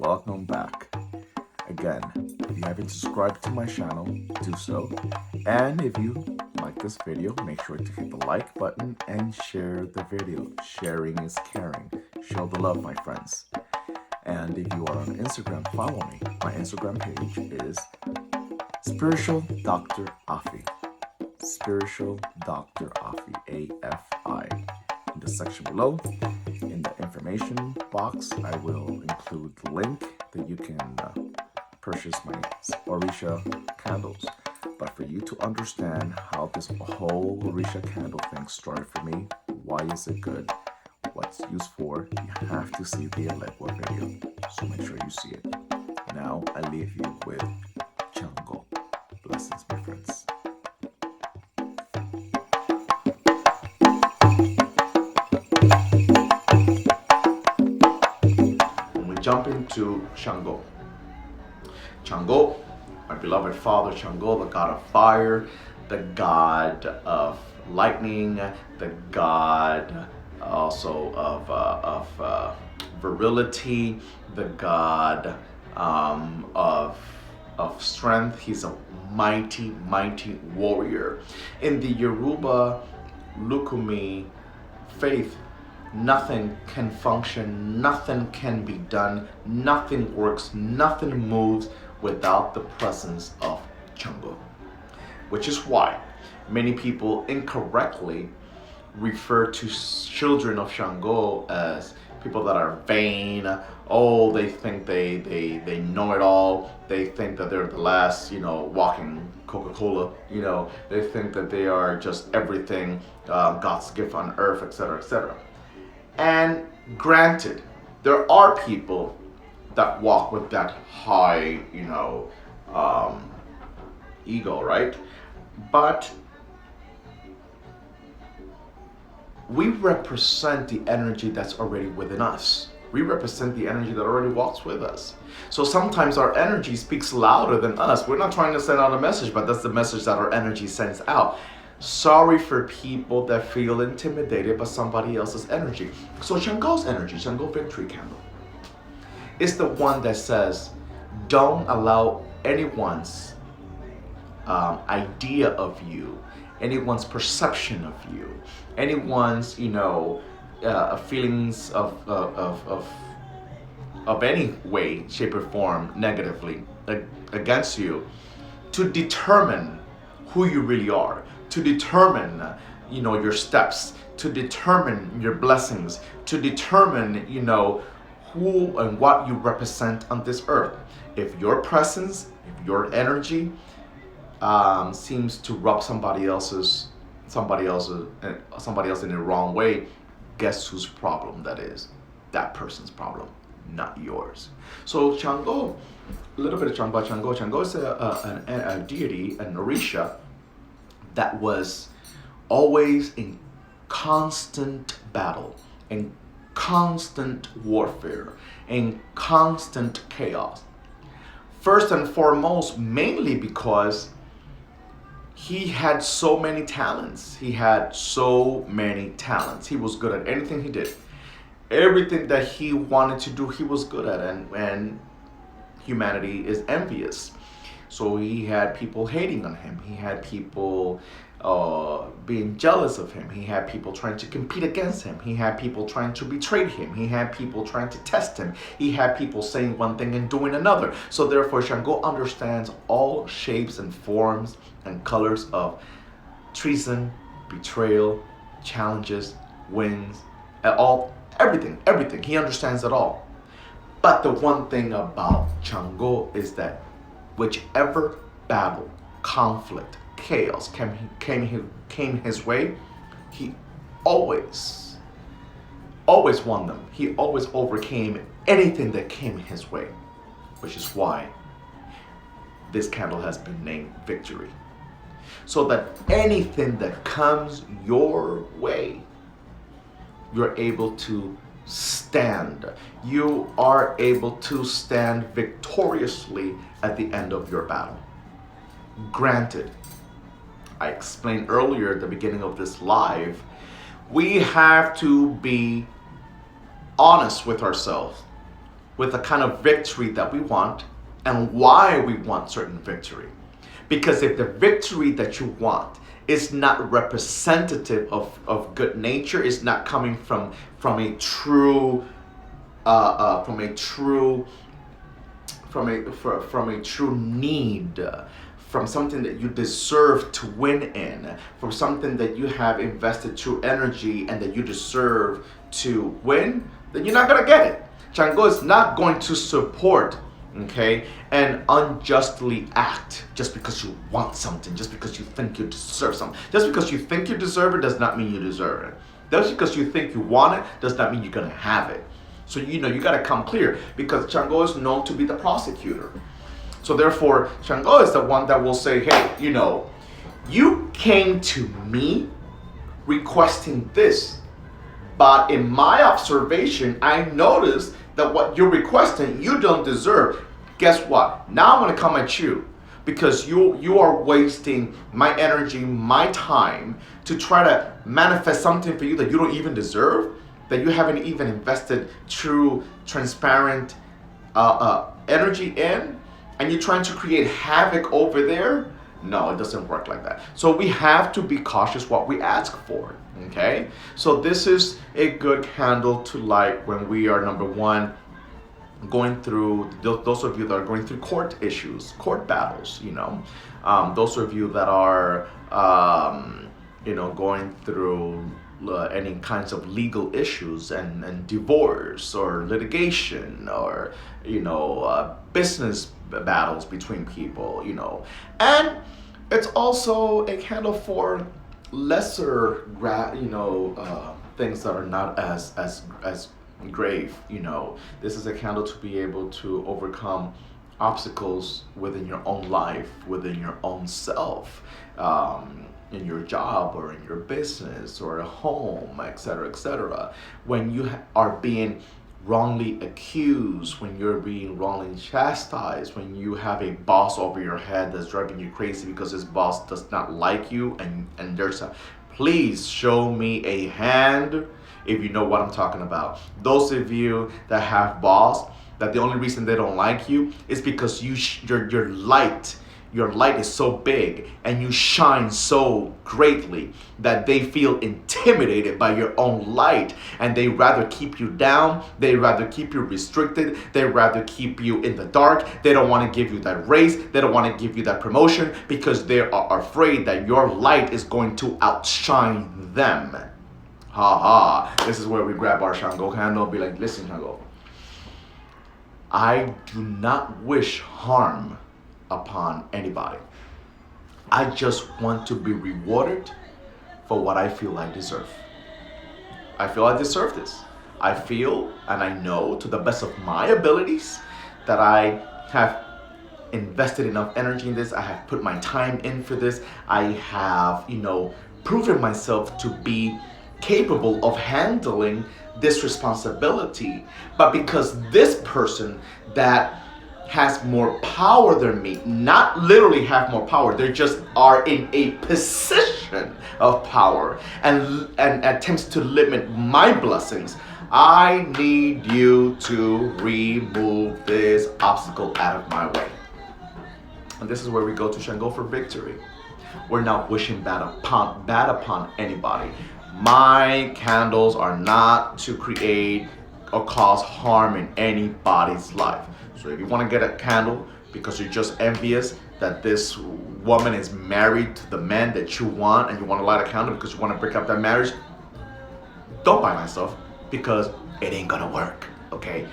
welcome back. Again, if you haven't subscribed to my channel, do so. And if you like this video, make sure to hit the like button and share the video. Sharing is caring. Show the love, my friends. And if you are on Instagram, follow me. My Instagram page is Spiritual Dr. Afi. Spiritual Dr. Afi, A-F-I. In the section below, in the information box, I will include the link that you can purchase my Òrísha candles. But for you to understand how this whole Òrísha candle thing started for me, why is it good, what's used for, you have to see the Allegro video. So make sure you see it. Now I leave you with Shangó. Blessings, my friends. When we jump into Shangó, Shangó, my beloved father Shangó, the god of fire, the god of lightning, the god also of virility, the god of strength. He's a mighty warrior. In the Yoruba Lukumi faith, nothing can function, nothing can be done, nothing works, nothing moves without the presence of Shangó. Which is why many people incorrectly refer to children of Shangó as people that are vain. Oh, they think they know it all. They think that they're the last, walking Coca-Cola. They think that they are just everything, God's gift on earth, etc., etc. And granted, there are people that walk with that high, ego, right? But we represent the energy that's already within us. We represent the energy that already walks with us. So sometimes our energy speaks louder than us. We're not trying to send out a message, but that's the message that our energy sends out. Sorry for people that feel intimidated by somebody else's energy. So Shangó's energy, Shangó Victory Candle, is the one that says, don't allow anyone's idea of you, anyone's perception of you, anyone's feelings of any way, shape, or form negatively against you, to determine who you really are, to determine your steps, to determine your blessings, to determine who and what you represent on this earth. If your presence, if your energy seems to rub somebody else in the wrong way, guess whose problem that is? That person's problem, not yours. So Shangó, a little bit of Shangó. Shangó is a deity, an Òrísha, that was always in constant battle, in constant warfare, in constant chaos. First and foremost, mainly because he had so many talents. He was good at anything he did. Everything that he wanted to do, he was good at, and humanity is envious. So he had people hating on him. He had people being jealous of him. He had people trying to compete against him. He had people trying to betray him. He had people trying to test him. He had people saying one thing and doing another. So therefore, Shangó understands all shapes and forms and colors of treason, betrayal, challenges, wins, everything. He understands it all. But the one thing about Shangó is that whichever battle, conflict, chaos came his way, he always won them. He always overcame anything that came his way, which is why this candle has been named Victory. So that anything that comes your way, you're able to stand. You are able to stand victoriously at the end of your battle. Granted, I explained earlier at the beginning of this live, we have to be honest with ourselves. with the kind of victory that we want and why we want certain victory. Because if the victory that you want is not representative of good nature, is not coming from a true from a true need, from something that you deserve to win in, from something that you have invested true energy and that you deserve to win, then you're not gonna get it. Shangó is not going to support, okay, and unjustly act just because you want something, just because you think you deserve something. Just because you think you deserve it does not mean you deserve it. Just because you think you want it does not mean you're gonna have it. So you gotta come clear, because Shangó is known to be the prosecutor. So therefore, Shangó is the one that will say, hey, you came to me requesting this, but in my observation, I noticed that what you're requesting, you don't deserve. Guess what? Now I'm gonna come at you, because you are wasting my energy, my time to try to manifest something for you that you don't even deserve, that you haven't even invested true, transparent energy in, and you're trying to create havoc over there. No, it doesn't work like that. So we have to be cautious what we ask for, okay? So this is a good candle to light when we are, number one, going through, those of you that are going through court issues, court battles, those of you that are, going through any kinds of legal issues and divorce or litigation or, business battles between people, and it's also a candle for lesser, things that are not as grave. This is a candle to be able to overcome obstacles within your own life, within your own self, in your job or in your business or at home, etc., etc. When you are being wrongly accused, when you're being wrongly chastised, when you have a boss over your head that's driving you crazy because his boss does not like you, and there's a, please show me a hand if you know what I'm talking about. Those of you that have boss that the only reason they don't like you is because your light is so big and you shine so greatly that they feel intimidated by your own light, and they rather keep you down, they rather keep you restricted, they rather keep you in the dark. They don't want to give you that raise, they don't want to give you that promotion, because they are afraid that your light is going to outshine them. This is where we grab our Shangó candle and be like, listen, Shangó, I do not wish harm upon anybody. I just want to be rewarded for what I feel I deserve. I feel I deserve this. I feel and I know to the best of my abilities that I have invested enough energy in this. I have put my time in for this. I have, proven myself to be capable of handling this responsibility. But because this person that has more power than me, not literally have more power, they just are in a position of power and attempts to limit my blessings, I need you to remove this obstacle out of my way. And this is where we go to Shangó for victory. We're not wishing bad upon anybody. My candles are not to create or cause harm in anybody's life. So if you want to get a candle because you're just envious that this woman is married to the man that you want, and you want to light a candle because you want to break up that marriage, don't buy my stuff, because it ain't gonna work, okay?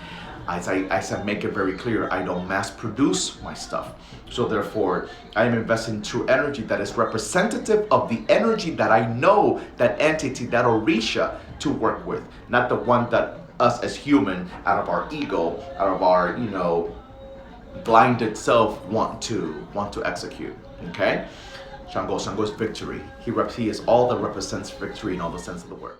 As I said, make it very clear, I don't mass produce my stuff. So therefore, I am investing true energy that is representative of the energy that I know that entity, that Òrísha, to work with, not the one that us as human, out of our ego, out of our, blinded self want to execute, okay? Shangó is victory. He is all that represents victory in all the sense of the word.